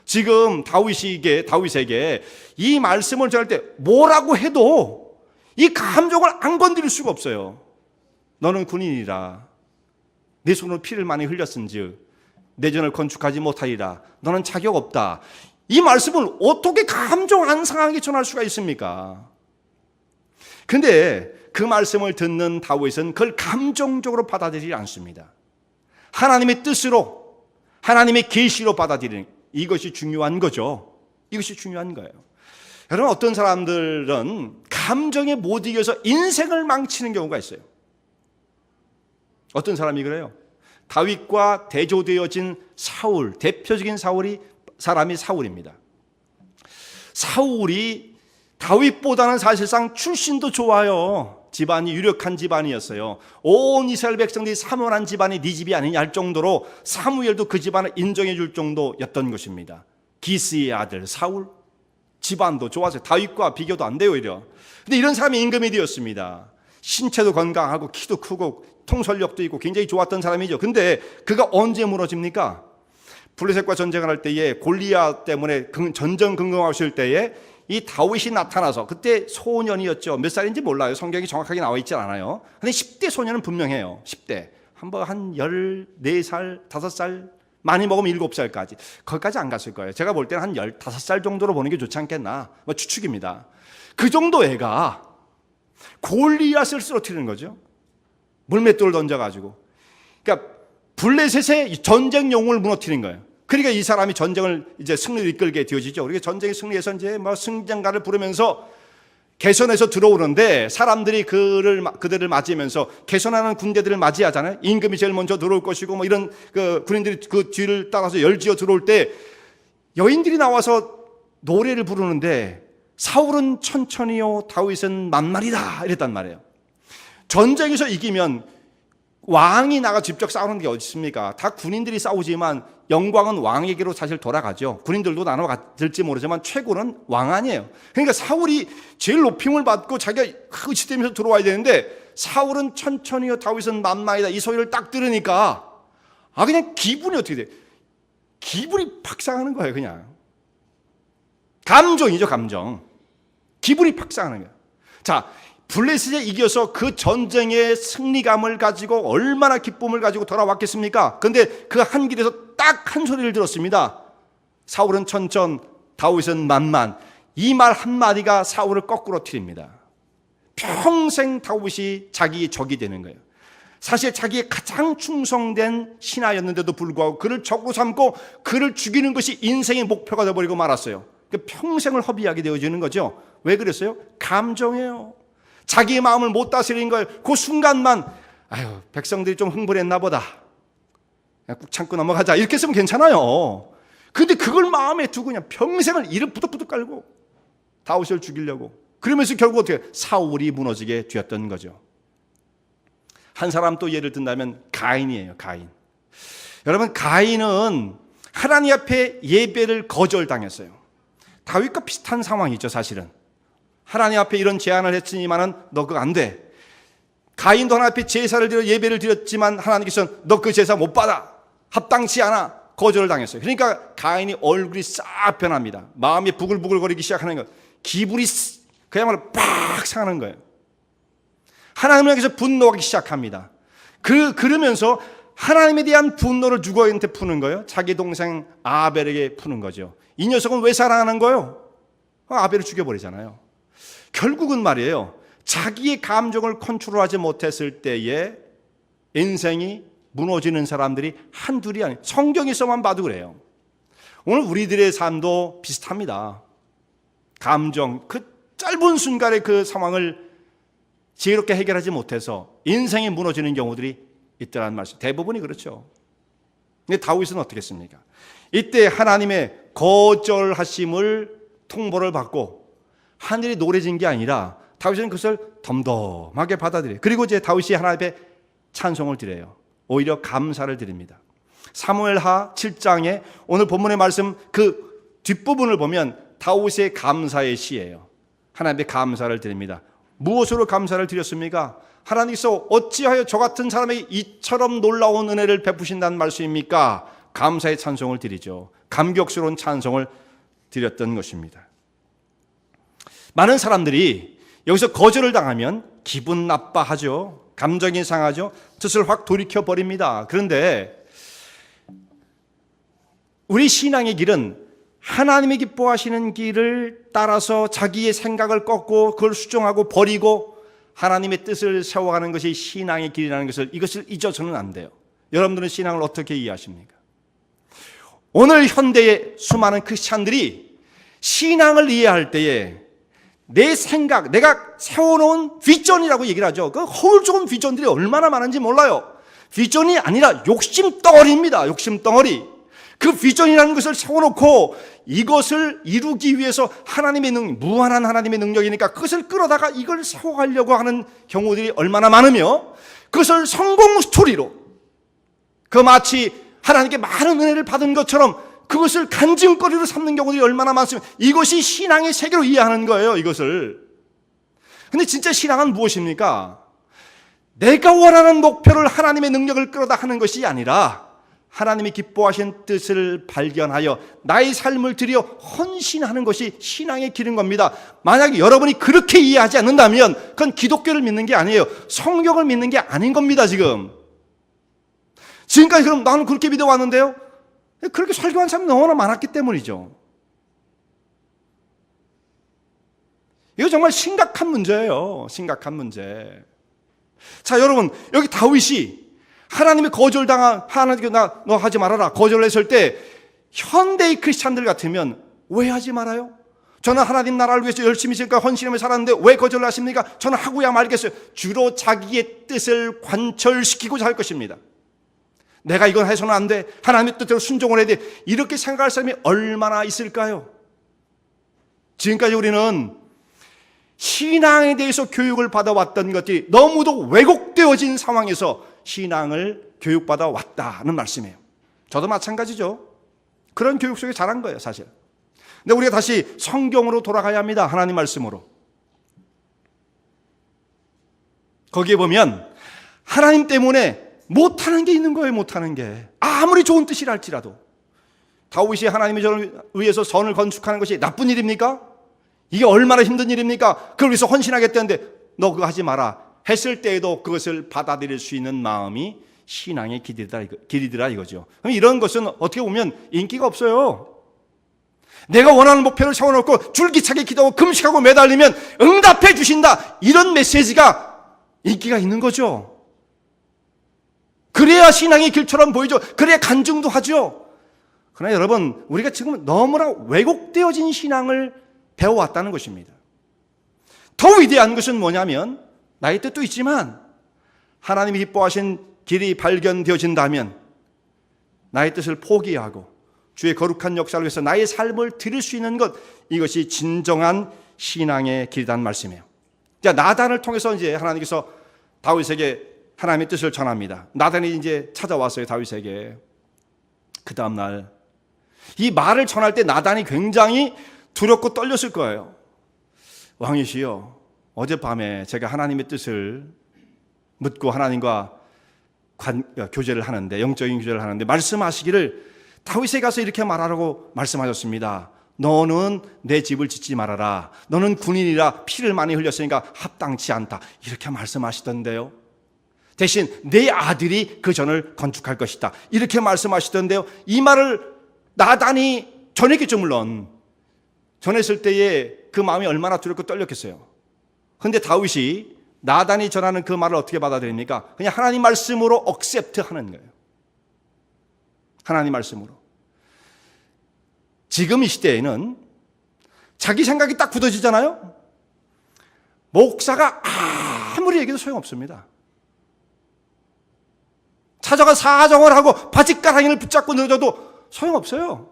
지금 다윗에게 이 말씀을 전할 때 뭐라고 해도 이 감정을 안 건드릴 수가 없어요. 너는 군인이라. 내 손으로 피를 많이 흘렸은즉 내 전을 건축하지 못하리라. 너는 자격 없다. 이 말씀을 어떻게 감정 안 상하게 전할 수가 있습니까? 근데 그 말씀을 듣는 다윗은 그걸 감정적으로 받아들이지 않습니다. 하나님의 뜻으로, 하나님의 계시로 받아들이는, 이것이 중요한 거죠. 이것이 중요한 거예요. 여러분, 어떤 사람들은 감정에 못 이겨서 인생을 망치는 경우가 있어요. 어떤 사람이 그래요? 다윗과 대조되어진 사울, 대표적인 사람이 사울입니다. 사울이 다윗보다는 사실상 출신도 좋아요. 집안이 유력한 집안이었어요. 온 이스라엘 백성들이 사모한 집안이 네 집이 아니냐 할 정도로 사무엘도 그 집안을 인정해 줄 정도였던 것입니다. 기스의 아들 사울, 집안도 좋았어요. 다윗과 비교도 안 돼요, 오히려. 근데 이런 사람이 임금이 되었습니다. 신체도 건강하고 키도 크고 통솔력도 있고 굉장히 좋았던 사람이죠. 근데 그가 언제 무너집니까? 블레셋과 전쟁을 할 때에 골리앗 때문에 전전긍긍하실 때에 이 다윗이 나타나서, 그때 소년이었죠. 몇 살인지 몰라요. 성경이 정확하게 나와 있지 않아요. 근데 10대 소년은 분명해요. 10대. 한 14살, 5살, 많이 먹으면 7살까지. 거기까지 안 갔을 거예요. 제가 볼 때는 한 15살 정도로 보는 게 좋지 않겠나. 추측입니다. 그 정도 애가 골리앗을 쓰러뜨리는 거죠. 물맷돌을 던져가지고. 그러니까 블레셋의 전쟁 영웅을 무너뜨린 거예요. 그러니까 이 사람이 전쟁을 이제 승리를 이끌게 되어지죠. 그러니까 전쟁에 승리해서 이제 승전가를 부르면서 개선해서 들어오는데 사람들이 그들을 맞이하면서 개선하는 군대들을 맞이하잖아요. 임금이 제일 먼저 들어올 것이고 이런 군인들이 그 뒤를 따라서 열지어 들어올 때 여인들이 나와서 노래를 부르는데 사울은 천천히요 다윗은 만만이다 이랬단 말이에요. 전쟁에서 이기면 왕이 나가 직접 싸우는 게 어디 있습니까? 다 군인들이 싸우지만 영광은 왕에게로 사실 돌아가죠. 군인들도 나눠질지 모르지만 최고는 왕 아니에요. 그러니까 사울이 제일 높임을 받고 자기가 의치되면서 들어와야 되는데 사울은 천천히요 다윗은 만만이다 이 소리를 딱 들으니까 그냥 기분이 어떻게 돼? 기분이 팍 상하는 거예요. 그냥 감정이죠. 감정. 기분이 팍 상하는 거예요. 자, 블레셋에 이겨서 그 전쟁의 승리감을 가지고 얼마나 기쁨을 가지고 돌아왔겠습니까? 그런데 그 한 길에서 딱 한 소리를 들었습니다. 사울은 천천, 다윗은 만만. 이 말 한마디가 사울을 거꾸로 틀립니다. 평생 다윗이 자기의 적이 되는 거예요. 사실 자기의 가장 충성된 신하였는데도 불구하고 그를 적으로 삼고 그를 죽이는 것이 인생의 목표가 되어버리고 말았어요. 평생을 허비하게 되어지는 거죠. 왜 그랬어요? 감정이에요. 자기의 마음을 못 다스린 거예요. 그 순간만 백성들이 좀 흥분했나 보다. 그냥 꾹 참고 넘어가자. 이렇게 했으면 괜찮아요. 근데 그걸 마음에 두고 그냥 평생을 이를 부득부득 깔고 다윗을 죽이려고. 그러면서 결국 어떻게 사울이 무너지게 되었던 거죠. 한 사람 또 예를 든다면 가인이에요. 가인. 여러분, 가인은 하나님 앞에 예배를 거절당했어요. 다윗과 비슷한 상황이죠. 사실은 하나님 앞에 이런 제안을 했으니만은 너 그거 안 돼. 가인도 하나님 앞에 제사를 드려 예배를 드렸지만 하나님께서는 너 그 제사 못 받아. 합당치 않아. 거절을 당했어요. 그러니까 가인이 얼굴이 싹 변합니다. 마음이 부글부글거리기 시작하는 거예요. 기분이 그야말로 팍 상하는 거예요. 하나님을 향해서 분노하기 시작합니다. 그러면서 하나님에 대한 분노를 누구한테 푸는 거예요? 자기 동생 아벨에게 푸는 거죠. 이 녀석은 왜 사랑하는 거예요? 아벨을 죽여버리잖아요. 결국은 말이에요. 자기의 감정을 컨트롤하지 못했을 때에 인생이 무너지는 사람들이 한둘이 아니에요. 성경에서만 봐도 그래요. 오늘 우리들의 삶도 비슷합니다. 감정, 그 짧은 순간의 그 상황을 지혜롭게 해결하지 못해서 인생이 무너지는 경우들이 있다는 말씀. 대부분이 그렇죠. 근데 다윗은 어떻게 했습니까? 이때 하나님의 거절하심을 통보를 받고 하늘이 노래진 게 아니라 다윗은 그것을 덤덤하게 받아들여요. 그리고 이제 다윗이 하나님께 찬송을 드려요. 오히려 감사를 드립니다. 사무엘하 7장에 오늘 본문의 말씀 그 뒷부분을 보면 다윗의 감사의 시예요. 하나님께 감사를 드립니다. 무엇으로 감사를 드렸습니까? 하나님께서 어찌하여 저 같은 사람에게 이처럼 놀라운 은혜를 베푸신다는 말씀입니까? 감사의 찬송을 드리죠. 감격스러운 찬송을 드렸던 것입니다. 많은 사람들이 여기서 거절을 당하면 기분 나빠하죠. 감정이 상하죠. 뜻을 확 돌이켜버립니다. 그런데 우리 신앙의 길은 하나님이 기뻐하시는 길을 따라서 자기의 생각을 꺾고 그걸 수정하고 버리고 하나님의 뜻을 세워가는 것이 신앙의 길이라는 이것을 잊어서는 안 돼요. 여러분들은 신앙을 어떻게 이해하십니까? 오늘 현대의 수많은 크리스찬들이 신앙을 이해할 때에 내 생각, 내가 세워놓은 비전이라고 얘기를 하죠. 그 허울 좋은 비전들이 얼마나 많은지 몰라요. 비전이 아니라 욕심덩어리입니다. 욕심덩어리. 그 비전이라는 것을 세워놓고 이것을 이루기 위해서 하나님의 무한한 하나님의 능력이니까 그것을 끌어다가 이걸 세워가려고 하는 경우들이 얼마나 많으며 그것을 성공 스토리로 그 마치 하나님께 많은 은혜를 받은 것처럼 그것을 간증거리로 삼는 경우들이 얼마나 많습니까? 이것이 신앙의 세계로 이해하는 거예요, 이것을. 근데 진짜 신앙은 무엇입니까? 내가 원하는 목표를 하나님의 능력을 끌어다 하는 것이 아니라 하나님이 기뻐하신 뜻을 발견하여 나의 삶을 들여 헌신하는 것이 신앙의 길인 겁니다. 만약 여러분이 그렇게 이해하지 않는다면 그건 기독교를 믿는 게 아니에요. 성경을 믿는 게 아닌 겁니다, 지금. 지금까지 그럼 나는 그렇게 믿어왔는데요? 그렇게 설교한 사람이 너무나 많았기 때문이죠. 이거 정말 심각한 문제예요. 심각한 문제. 자, 여러분, 여기 다윗이 하나님이 거절당한, 하나님께 너 하지 말아라 거절했을 때 현대의 크리스찬들 같으면 왜 하지 말아요? 저는 하나님 나라를 위해서 열심히 지금까 헌신하며 살았는데 왜 거절을 하십니까? 저는 하고야 말겠어요. 주로 자기의 뜻을 관철시키고자 할 것입니다. 내가 이건 해서는 안 돼. 하나님의 뜻대로 순종을 해야 돼. 이렇게 생각할 사람이 얼마나 있을까요? 지금까지 우리는 신앙에 대해서 교육을 받아왔던 것이 너무도 왜곡되어진 상황에서 신앙을 교육받아 왔다는 말씀이에요. 저도 마찬가지죠. 그런 교육 속에 자란 거예요, 사실. 근데 우리가 다시 성경으로 돌아가야 합니다. 하나님 말씀으로. 거기에 보면 하나님 때문에 못하는 게 있는 거예요. 못하는 게. 아무리 좋은 뜻이라 할지라도. 다윗이 하나님의 저를 위해서 선을 건축하는 것이 나쁜 일입니까? 이게 얼마나 힘든 일입니까? 그걸 위해서 헌신하겠다는데 너 그거 하지 마라 했을 때에도 그것을 받아들일 수 있는 마음이 신앙의 길이더라 이거죠. 그럼 이런 것은 어떻게 보면 인기가 없어요. 내가 원하는 목표를 세워놓고 줄기차게 기도하고 금식하고 매달리면 응답해 주신다, 이런 메시지가 인기가 있는 거죠. 그래야 신앙의 길처럼 보이죠. 그래야 간증도 하죠. 그러나 여러분, 우리가 지금 너무나 왜곡되어진 신앙을 배워왔다는 것입니다. 더 위대한 것은 뭐냐면 나의 뜻도 있지만 하나님이 기뻐하신 길이 발견되어진다면 나의 뜻을 포기하고 주의 거룩한 역사를 위해서 나의 삶을 드릴 수 있는 것, 이것이 진정한 신앙의 길이라는 말씀이에요. 자, 나단을 통해서 이제 하나님께서 다윗에게 하나님의 뜻을 전합니다. 나단이 이제 찾아왔어요, 다윗에게. 그 다음날 이 말을 전할 때 나단이 굉장히 두렵고 떨렸을 거예요. 왕이시여, 어젯밤에 제가 하나님의 뜻을 묻고 하나님과 교제를 하는데, 영적인 교제를 하는데 말씀하시기를 다윗에 가서 이렇게 말하라고 말씀하셨습니다. 너는 내 집을 짓지 말아라. 너는 군인이라 피를 많이 흘렸으니까 합당치 않다. 이렇게 말씀하시던데요. 대신 내 아들이 그 전을 건축할 것이다. 이렇게 말씀하시던데요. 이 말을 나단이 전했겠죠, 물론. 전했을 때에 그 마음이 얼마나 두렵고 떨렸겠어요. 그런데 다윗이 나단이 전하는 그 말을 어떻게 받아들입니까? 그냥 하나님 말씀으로 억셉트 하는 거예요. 하나님 말씀으로. 지금 이 시대에는 자기 생각이 딱 굳어지잖아요. 목사가 아무리 얘기해도 소용없습니다. 찾아가 사정을 하고 바짓가랑이를 붙잡고 늘어져도 소용없어요.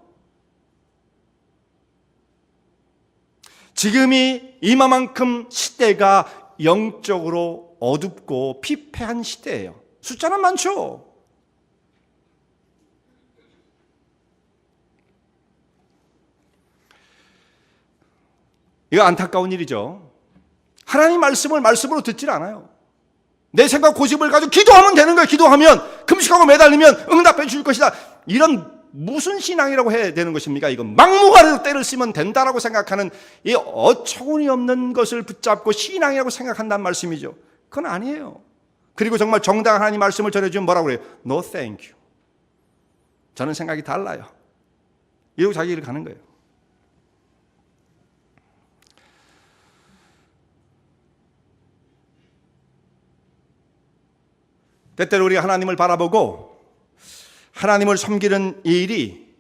지금이 이만큼 시대가 영적으로 어둡고 피폐한 시대예요. 숫자는 많죠. 이거 안타까운 일이죠. 하나님 말씀을 말씀으로 듣질 않아요. 내 생각 고집을 가지고 기도하면 되는 거예요. 기도하면, 금식하고 매달리면 응답해 줄 것이다. 이런 무슨 신앙이라고 해야 되는 것입니까? 이건 막무가내로 때를 쓰면 된다라고 생각하는 이 어처구니 없는 것을 붙잡고 신앙이라고 생각한다는 말씀이죠. 그건 아니에요. 그리고 정말 정당한 하나님 말씀을 전해주면 뭐라고 그래요? No thank you. 저는 생각이 달라요. 이러고 자기 일을 가는 거예요. 때때로 우리가 하나님을 바라보고 하나님을 섬기는 이 일이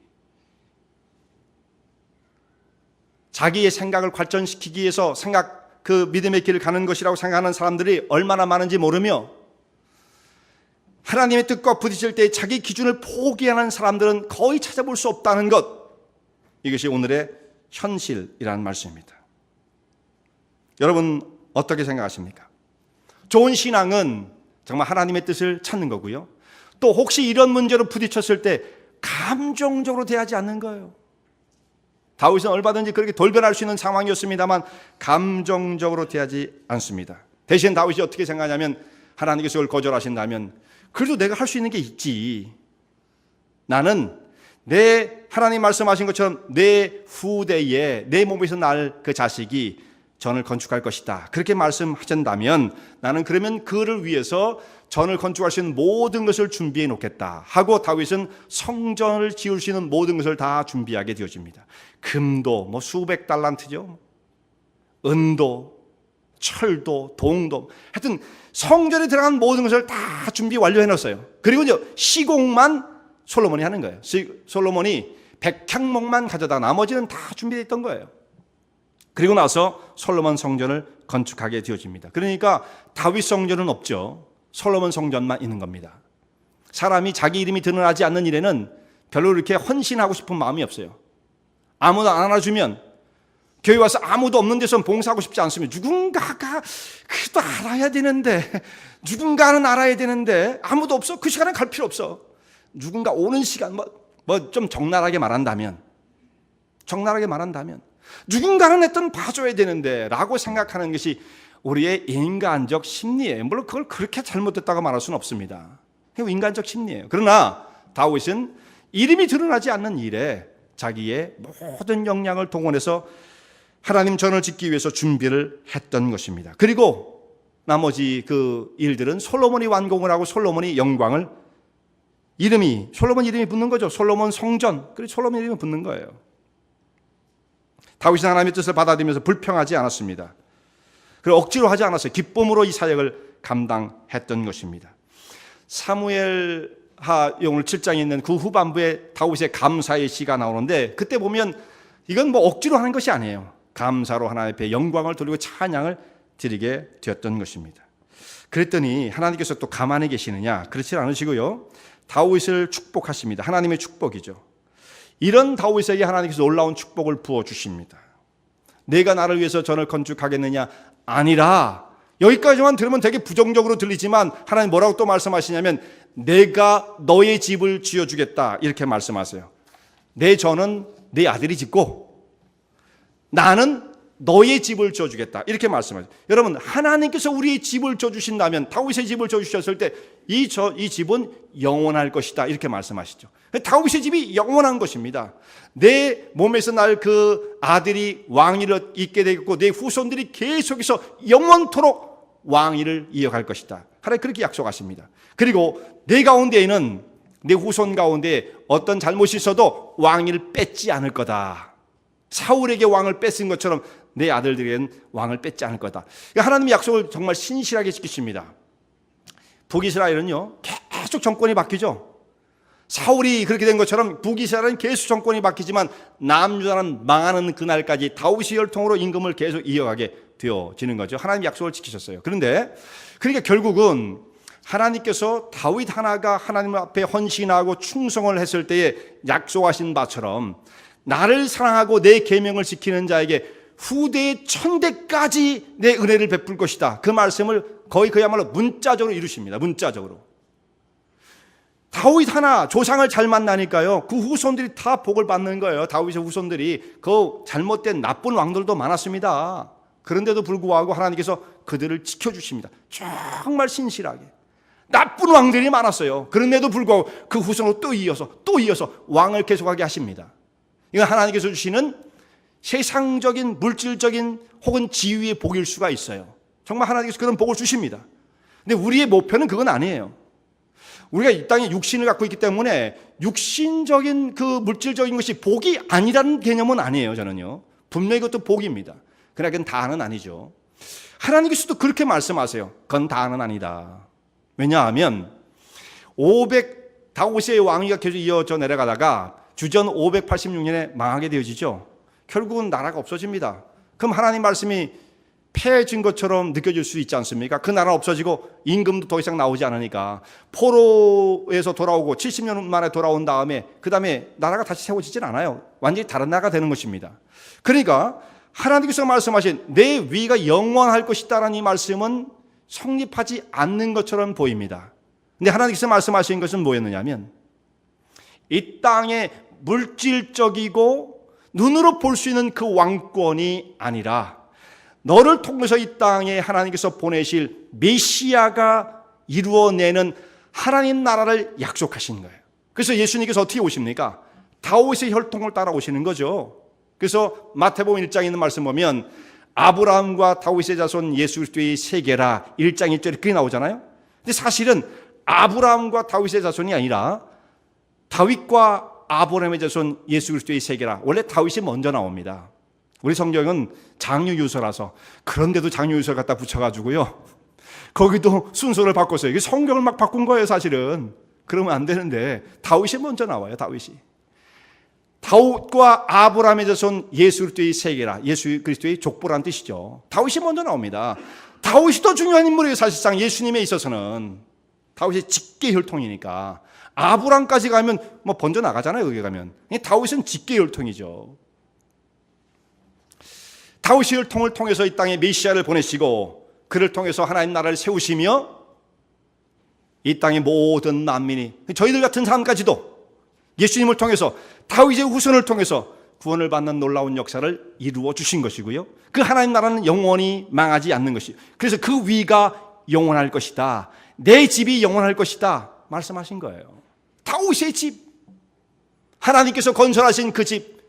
자기의 생각을 발전시키기 위해서 그 믿음의 길을 가는 것이라고 생각하는 사람들이 얼마나 많은지 모르며 하나님의 뜻과 부딪힐 때 자기 기준을 포기하는 사람들은 거의 찾아볼 수 없다는 것, 이것이 오늘의 현실이라는 말씀입니다. 여러분 어떻게 생각하십니까? 좋은 신앙은 정말 하나님의 뜻을 찾는 거고요, 또 혹시 이런 문제로 부딪혔을 때 감정적으로 대하지 않는 거예요. 다윗은 얼마든지 그렇게 돌변할 수 있는 상황이었습니다만 감정적으로 대하지 않습니다. 대신 다윗이 어떻게 생각하냐면, 하나님께서 그걸 거절하신다면 그래도 내가 할 수 있는 게 있지. 나는 내 하나님 말씀하신 것처럼 내 후대에 내 몸에서 날 그 자식이 전을 건축할 것이다, 그렇게 말씀하신다면 나는 그러면 그를 위해서 전을 건축할 수 있는 모든 것을 준비해 놓겠다 하고 다윗은 성전을 지을 수 있는 모든 것을 다 준비하게 되어집니다. 금도 수백 달란트죠, 은도, 철도, 동도, 하여튼 성전에 들어간 모든 것을 다 준비 완료해 놨어요. 그리고 시공만 솔로몬이 하는 거예요. 솔로몬이 백향목만 가져다 나머지는 다 준비되어 있던 거예요. 그리고 나서 솔로몬 성전을 건축하게 되어집니다. 그러니까 다윗 성전은 없죠. 솔로몬 성전만 있는 겁니다. 사람이 자기 이름이 드러나지 않는 일에는 별로 이렇게 헌신하고 싶은 마음이 없어요. 아무도 안 안아주면, 교회 와서 아무도 없는 데서 봉사하고 싶지 않습니다. 누군가가 그래도 알아야 되는데, 누군가는 알아야 되는데 아무도 없어. 그 시간에 갈 필요 없어. 누군가 오는 시간, 좀 적나라하게 말한다면 누군가는 했던 봐줘야 되는데 라고 생각하는 것이 우리의 인간적 심리예요. 물론 그걸 그렇게 잘못됐다고 말할 수는 없습니다. 인간적 심리예요. 그러나 다윗은 이름이 드러나지 않는 일에 자기의 모든 역량을 동원해서 하나님 전을 짓기 위해서 준비를 했던 것입니다. 그리고 나머지 그 일들은 솔로몬이 완공을 하고 솔로몬이 영광을, 솔로몬 이름이 붙는 거죠. 솔로몬 성전, 그리고 솔로몬 이름이 붙는 거예요. 다윗은 하나님의 뜻을 받아들이면서 불평하지 않았습니다. 그리고 억지로 하지 않았어요. 기쁨으로 이 사역을 감당했던 것입니다. 사무엘하 오늘 7장에 있는 그 후반부에 다윗의 감사의 시가 나오는데, 그때 보면 이건 억지로 하는 것이 아니에요. 감사로 하나님 앞에 영광을 돌리고 찬양을 드리게 되었던 것입니다. 그랬더니 하나님께서 또 가만히 계시느냐? 그렇지 않으시고요, 다윗을 축복하십니다. 하나님의 축복이죠. 이런 다윗에게 하나님께서 놀라운 축복을 부어주십니다. 내가 나를 위해서 전을 건축하겠느냐? 아니라, 여기까지만 들으면 되게 부정적으로 들리지만 하나님 뭐라고 또 말씀하시냐면, 내가 너의 집을 지어주겠다, 이렇게 말씀하세요. 내 전은 내 아들이 짓고 나는 너의 집을 지어주겠다, 이렇게 말씀하죠. 여러분, 하나님께서 우리의 집을 지어주신다면, 다윗의 집을 지어주셨을 때 이 집은 영원할 것이다, 이렇게 말씀하시죠. 다윗의 집이 영원한 것입니다. 내 몸에서 날 그 아들이 왕위를 잇게 되겠고 내 후손들이 계속해서 영원토록 왕위를 이어갈 것이다, 하나님 그렇게 약속하십니다. 그리고 내 가운데에는, 내 후손 가운데 어떤 잘못이 있어도 왕위를 뺏지 않을 거다. 사울에게 왕을 뺏은 것처럼 내 아들들에게는 왕을 뺏지 않을 거다. 하나님의 약속을 정말 신실하게 지키십니다. 북이스라엘은요, 계속 정권이 바뀌죠. 사울이 그렇게 된 것처럼 북이스라엘은 계속 정권이 바뀌지만 남유다는 망하는 그날까지 다윗의 혈통으로 임금을 계속 이어가게 되어지는 거죠. 하나님 약속을 지키셨어요. 그러니까 결국은 하나님께서 다윗 하나가 하나님 앞에 헌신하고 충성을 했을 때에 약속하신 바처럼 나를 사랑하고 내 계명을 지키는 자에게 후대의 천대까지 내 은혜를 베풀 것이다, 그 말씀을 거의 그야말로 문자적으로 이루십니다. 문자적으로. 다윗 하나 조상을 잘 만나니까요, 그 후손들이 다 복을 받는 거예요. 다윗의 후손들이, 그 잘못된 나쁜 왕들도 많았습니다. 그런데도 불구하고 하나님께서 그들을 지켜주십니다. 정말 신실하게. 나쁜 왕들이 많았어요. 그런데도 불구하고 그 후손으로 또 이어서 왕을 계속하게 하십니다. 이건 하나님께서 주시는 세상적인 물질적인 혹은 지위의 복일 수가 있어요. 정말 하나님께서 그런 복을 주십니다. 근데 우리의 목표는 그건 아니에요. 우리가 이 땅에 육신을 갖고 있기 때문에 육신적인 그 물질적인 것이 복이 아니라는 개념은 아니에요, 저는요. 분명히 그것도 복입니다. 그러나 그건 다는 아니죠. 하나님께서도 그렇게 말씀하세요. 그건 다는 아니다. 왜냐하면 다윗의 왕위가 계속 이어져 내려가다가 주전 586년에 망하게 되어지죠. 결국은 나라가 없어집니다. 그럼 하나님 말씀이 폐해진 것처럼 느껴질 수 있지 않습니까? 그 나라 없어지고 임금도 더 이상 나오지 않으니까 포로에서 돌아오고 70년 만에 돌아온 다음에 그 다음에 나라가 다시 세워지진 않아요. 완전히 다른 나라가 되는 것입니다. 그러니까 하나님께서 말씀하신 내 위가 영원할 것이다라는 이 말씀은 성립하지 않는 것처럼 보입니다. 근데 하나님께서 말씀하신 것은 뭐였느냐면 이 땅의 물질적이고 눈으로 볼 수 있는 그 왕권이 아니라 너를 통해서 이 땅에 하나님께서 보내실 메시아가 이루어내는 하나님 나라를 약속하신 거예요. 그래서 예수님께서 어떻게 오십니까? 다윗의 혈통을 따라 오시는 거죠. 그래서 마태복음 1장에 있는 말씀 보면 아브라함과 다윗의 자손 예수 그리스도의 세계라 1장 1절에 그게 나오잖아요. 근데 사실은 아브라함과 다윗의 자손이 아니라 다윗과 아브라함의 자손 예수 그리스도의 세계라. 원래 다윗이 먼저 나옵니다. 우리 성경은 장유유서라서 그런데도 장유유서 갖다 붙여가지고요. 거기도 순서를 바꿨어요. 이게 성경을 막 바꾼 거예요, 사실은. 그러면 안 되는데 다윗이 먼저 나와요, 다윗이. 다윗과 아브라함의 자손 예수 그리스도의 세계라. 예수 그리스도의 족보란 뜻이죠. 다윗이 먼저 나옵니다. 다윗이 더 중요한 인물이에요, 사실상 예수님에 있어서는. 다윗이 직계 혈통이니까. 아브라함까지 가면 뭐 번져 나가잖아요, 거기 가면. 다윗은 직계 혈통이죠. 다윗의 혈통을 통해서 이 땅에 메시아를 보내시고 그를 통해서 하나님 나라를 세우시며 이 땅의 모든 만민이 저희들 같은 사람까지도 예수님을 통해서 다윗의 후손을 통해서 구원을 받는 놀라운 역사를 이루어 주신 것이고요. 그 하나님 나라는 영원히 망하지 않는 것이에요. 그래서 그 위가 영원할 것이다. 내 집이 영원할 것이다 말씀하신 거예요. 다윗의 집, 하나님께서 건설하신 그 집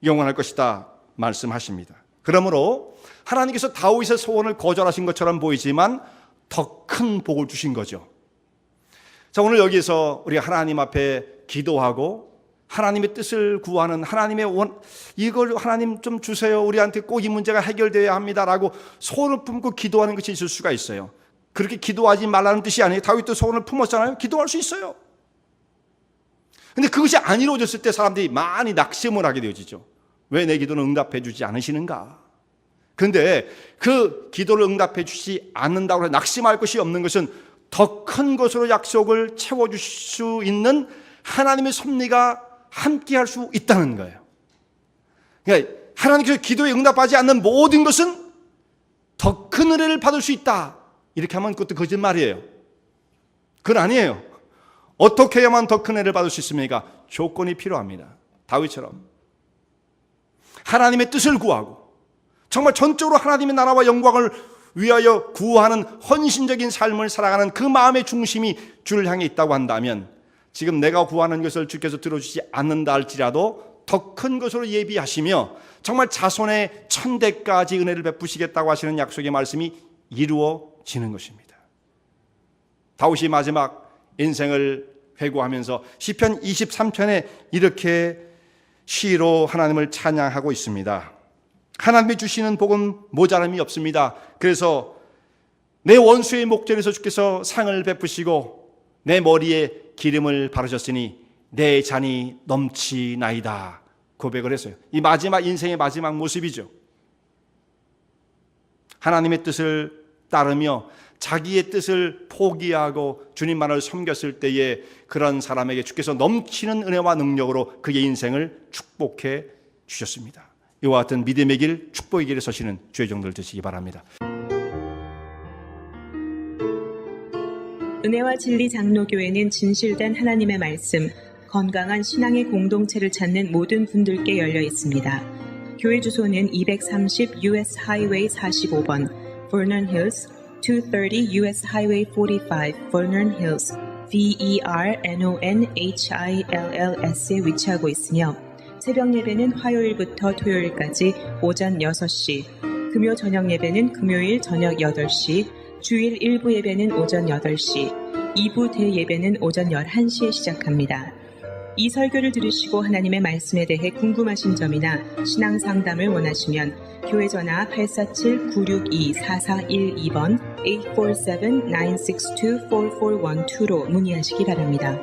영원할 것이다 말씀하십니다. 그러므로 하나님께서 다윗의 소원을 거절하신 것처럼 보이지만 더 큰 복을 주신 거죠. 자, 오늘 여기에서 우리가 하나님 앞에 기도하고 하나님의 뜻을 구하는 하나님의 이걸 하나님 좀 주세요. 우리한테 꼭 이 문제가 해결되어야 합니다라고 소원을 품고 기도하는 것이 있을 수가 있어요. 그렇게 기도하지 말라는 뜻이 아니에요. 다윗도 소원을 품었잖아요. 기도할 수 있어요. 근데 그것이 안 이루어졌을 때 사람들이 많이 낙심을 하게 되어지죠. 왜 내 기도는 응답해 주지 않으시는가? 그런데 그 기도를 응답해 주지 않는다고 해서 낙심할 것이 없는 것은 더 큰 것으로 약속을 채워주실 수 있는 하나님의 섭리가 함께할 수 있다는 거예요. 그러니까 하나님께서 기도에 응답하지 않는 모든 것은 더 큰 은혜를 받을 수 있다. 이렇게 하면 그것도 거짓말이에요. 그건 아니에요. 어떻게 해야만 더 큰 은혜를 받을 수 있습니까? 조건이 필요합니다. 다윗처럼 하나님의 뜻을 구하고 정말 전적으로 하나님의 나라와 영광을 위하여 구하는 헌신적인 삶을 살아가는 그 마음의 중심이 주를 향해 있다고 한다면 지금 내가 구하는 것을 주께서 들어주지 않는다 할지라도 더 큰 것으로 예비하시며 정말 자손의 천대까지 은혜를 베푸시겠다고 하시는 약속의 말씀이 이루어지는 것입니다. 다윗이 마지막 인생을 회고하면서 시편 23편에 이렇게 시로 하나님을 찬양하고 있습니다. 하나님이 주시는 복은 모자람이 없습니다. 그래서 내 원수의 목전에서 주께서 상을 베푸시고 내 머리에 기름을 바르셨으니 내 잔이 넘치나이다 고백을 했어요. 이 마지막 인생의 마지막 모습이죠. 하나님의 뜻을 따르며 자기의 뜻을 포기하고 주님만을 섬겼을 때에 그런 사람에게 주께서 넘치는 은혜와 능력으로 그의 인생을 축복해 주셨습니다. 이와 같은 믿음의 길, 축복의 길에 서시는 주의 종들 되시기 바랍니다. 은혜와 진리 장로교회는 진실된 하나님의 말씀, 건강한 신앙의 공동체를 찾는 모든 분들께 열려 있습니다. 교회 주소는 230 US Highway 45번, Vernon Hills, 230 US Highway 45, Vernon Hills, VERNONHILLS에 위치하고 있으며 새벽 예배는 화요일부터 토요일까지 오전 6시, 금요 저녁 예배는 금요일 저녁 8시, 주일 1부 예배는 오전 8시, 2부 대예배는 오전 11시에 시작합니다. 이 설교를 들으시고 하나님의 말씀에 대해 궁금하신 점이나 신앙 상담을 원하시면 교회 전화 847-962-4412번 847-962-4412로 문의하시기 바랍니다.